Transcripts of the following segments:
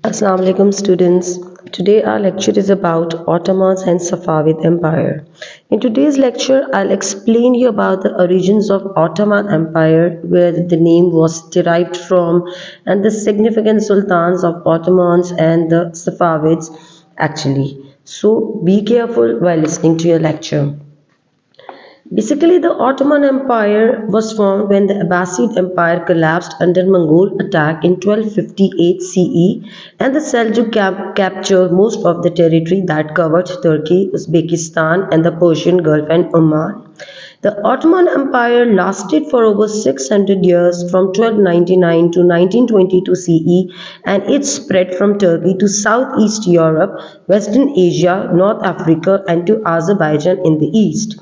Assalamu alaikum students. Today our lecture is about Ottomans and Safavid Empire. In today's lecture, I'll explain you about the origins of Ottoman Empire, where the name was derived from, and the significant sultans of Ottomans and the Safavids actually. So be careful while listening to your lecture. Basically, the Ottoman Empire was formed when the Abbasid Empire collapsed under Mongol attack in 1258 CE, and the Seljuk captured most of the territory that covered Turkey, Uzbekistan, and the Persian Gulf and Oman. The Ottoman Empire lasted for over 600 years from 1299 to 1922 CE, and it spread from Turkey to Southeast Europe, Western Asia, North Africa, and to Azerbaijan in the east.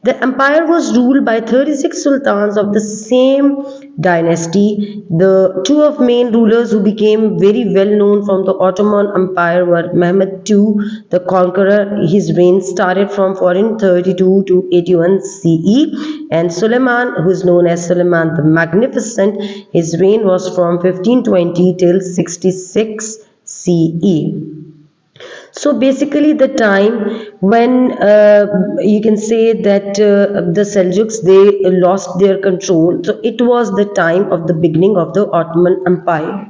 The empire was ruled by 36 sultans of the same dynasty. The two of main rulers who became very well known from the Ottoman Empire were Mehmed II the Conqueror. His reign started from 1432 to 81 CE, and Suleiman, who is known as Suleiman the Magnificent, his reign was from 1520 till 66 CE. So basically the time when you can say that the Seljuks, they lost their control. So it was the time of the beginning of the Ottoman Empire.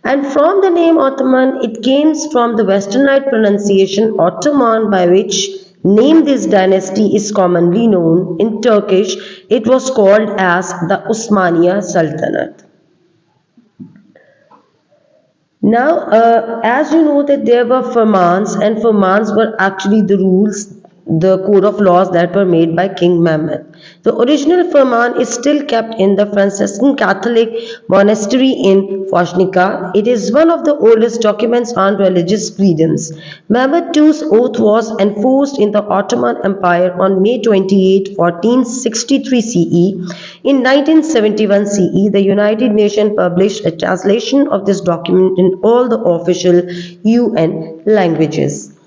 And from the name Ottoman, it comes from the westernized pronunciation Ottoman, by which name this dynasty is commonly known. In Turkish, it was called as the Osmaniya Sultanate. Now, as you know that there were firmans, and firmans were actually the rules, the code of laws that were made by King Mehmed. The original firman is still kept in the Franciscan Catholic monastery in Foshnika. It is one of the oldest documents on religious freedoms. Mehmed II's oath was enforced in the Ottoman Empire on May 28, 1463 CE. In 1971 CE, the United Nations published a translation of this document in all the official UN languages.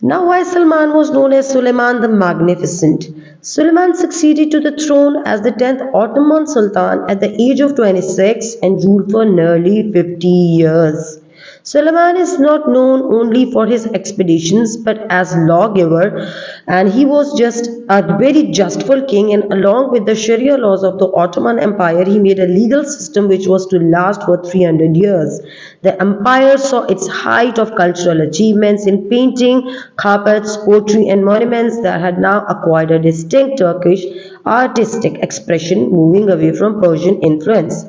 Now, why Salman was known as Suleiman the Magnificent? Suleiman succeeded to the throne as the 10th Ottoman Sultan at the age of 26 and ruled for nearly 50 years. Suleiman is not known only for his expeditions but as lawgiver, and he was just a very justful king, and along with the Sharia laws of the Ottoman Empire, he made a legal system which was to last for 300 years. The empire saw its height of cultural achievements in painting, carpets, poetry, and monuments that had now acquired a distinct Turkish artistic expression, moving away from Persian influence.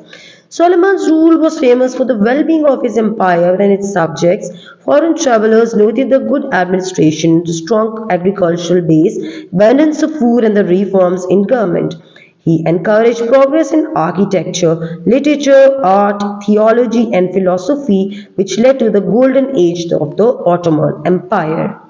Suleiman's rule was famous for the well-being of his empire and its subjects. Foreign travelers noted the good administration, the strong agricultural base, abundance of food, and the reforms in government. He encouraged progress in architecture, literature, art, theology, and philosophy, which led to the golden age of the Ottoman Empire.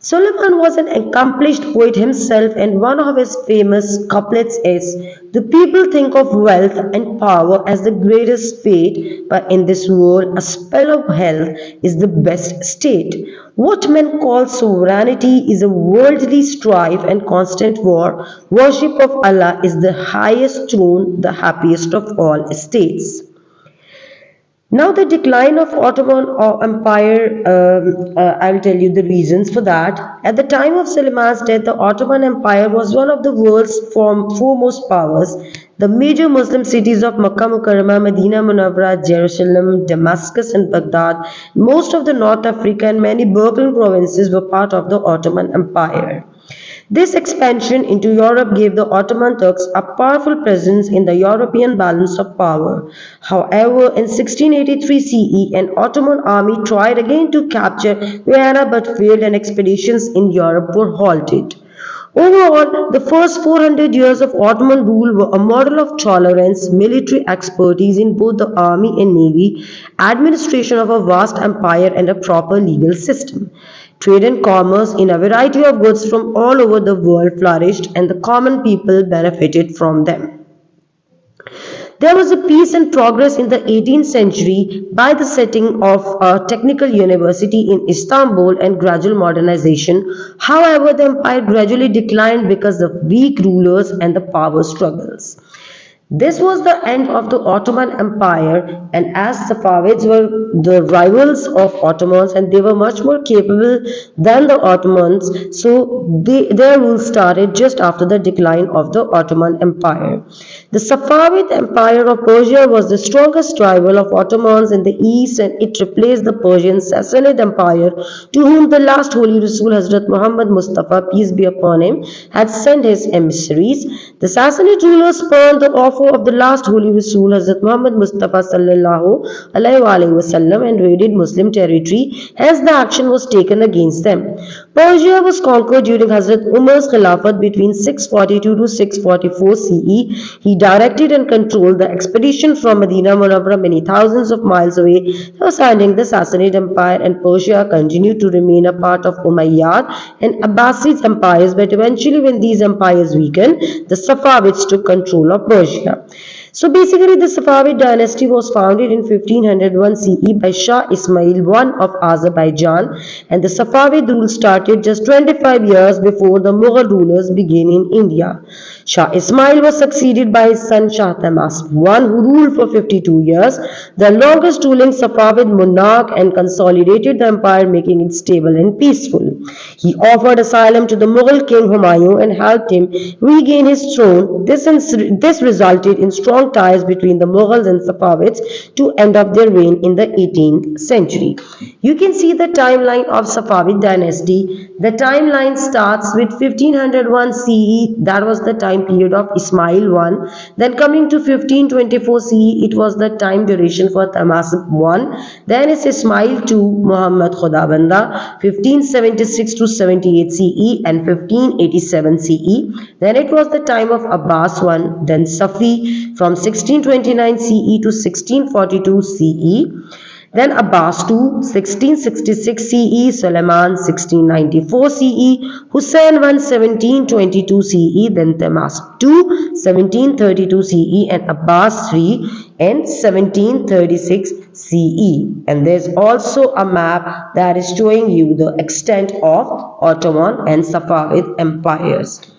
Suleiman was an accomplished poet himself, and one of his famous couplets is, "The people think of wealth and power as the greatest fate, but in this world a spell of health is the best state. What men call sovereignty is a worldly strife and constant war. Worship of Allah is the highest throne, the happiest of all states." Now, the decline of Ottoman Empire, I'll tell you the reasons for that. At the time of Suleiman's death, the Ottoman Empire was one of the world's foremost powers. The major Muslim cities of Makkah Mukarramah, Medina Munawwara, Jerusalem, Damascus, and Baghdad, most of the North Africa, and many Balkan provinces were part of the Ottoman Empire. This expansion into Europe gave the Ottoman Turks a powerful presence in the European balance of power. However, in 1683 CE, an Ottoman army tried again to capture Vienna but failed, and expeditions in Europe were halted. Overall, the first 400 years of Ottoman rule were a model of tolerance, military expertise in both the army and navy, administration of a vast empire, and a proper legal system. Trade and commerce in a variety of goods from all over the world flourished, and the common people benefited from them. There was a peace and progress in the 18th century by the setting of a technical university in Istanbul and gradual modernization. However, the empire gradually declined because of weak rulers and the power struggles. This was the end of the Ottoman Empire, and as Safavids were the rivals of Ottomans and they were much more capable than the Ottomans, so their rule started just after the decline of the Ottoman Empire. The Safavid Empire of Persia was the strongest rival of Ottomans in the east, and it replaced the Persian Sassanid Empire, to whom the last Holy Rasul Hazrat Muhammad Mustafa, peace be upon him, had sent his emissaries. The Sassanid rulers spurned the offer of the last Holy Rasul Hazrat Muhammad Mustafa sallallahu alaihi wasallam and raided Muslim territory, hence the action was taken against them. Persia was conquered during Hazrat Umar's Khilafat between 642 to 644 CE. He directed and controlled the expedition from Medina Munawwara many thousands of miles away, thus ending the Sassanid Empire, and Persia continued to remain a part of Umayyad and Abbasid empires, but eventually when these empires weakened, the Safavids took control of Persia. So basically the Safavid dynasty was founded in 1501 CE by Shah Ismail I of Azerbaijan, and the Safavid rule started just 25 years before the Mughal rulers began in India. Shah Ismail was succeeded by his son Shah Tahmasp I, who ruled for 52 years, the longest ruling Safavid monarch, and consolidated the empire, making it stable and peaceful. He offered asylum to the Mughal king Humayun and helped him regain his throne. This resulted in strong ties between the Mughals and Safavids to end up their reign in the 18th century. You can see the timeline of Safavid dynasty. The timeline starts with 1501 CE, that was the time period of Ismail I. Then coming to 1524 CE, it was the time duration for Tahmasp I. Then it's Ismail II, Muhammad Khudabanda, 1576 to 78 CE and 1587 CE. Then it was the time of Abbas I, then Safi from 1629 CE to 1642 CE. Then Abbas II, 1666 CE, Suleiman 1694 CE, Hussein I 1722 CE, then Tahmasp II 1732 CE, and Abbas III in 1736 CE. And there's also a map that is showing you the extent of Ottoman and Safavid empires.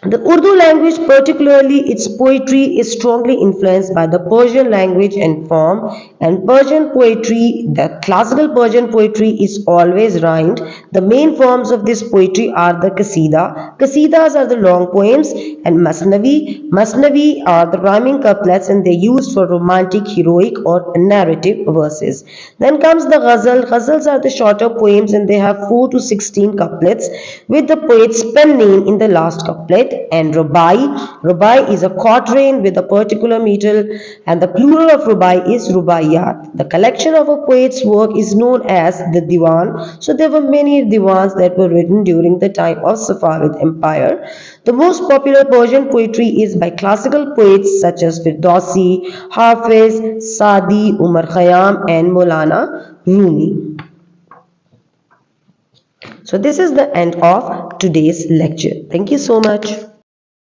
The Urdu language, particularly its poetry, is strongly influenced by the Persian language and form, and Persian poetry, the classical Persian poetry, is always rhymed. The main forms of this poetry are the Qasida. Qasidas are the long poems, and Masnavi. Masnavi are the rhyming couplets, and they're used for romantic, heroic or narrative verses. Then comes the Ghazal. Ghazals are the shorter poems, and they have 4 to 16 couplets with the poet's pen name in the last couplet. And Rubai. Rubai is a quatrain with a particular meter, and the plural of Rubai is Rubaiyat. The collection of a poet's work is known as the Diwan. So there were many Diwans that were written during the time of Safavid Empire. The most popular Persian poetry is by classical poets such as Firdausi, Hafiz, Sadi, Umar Khayyam, and Maulana Rumi. So this is the end of today's lecture. Thank you so much.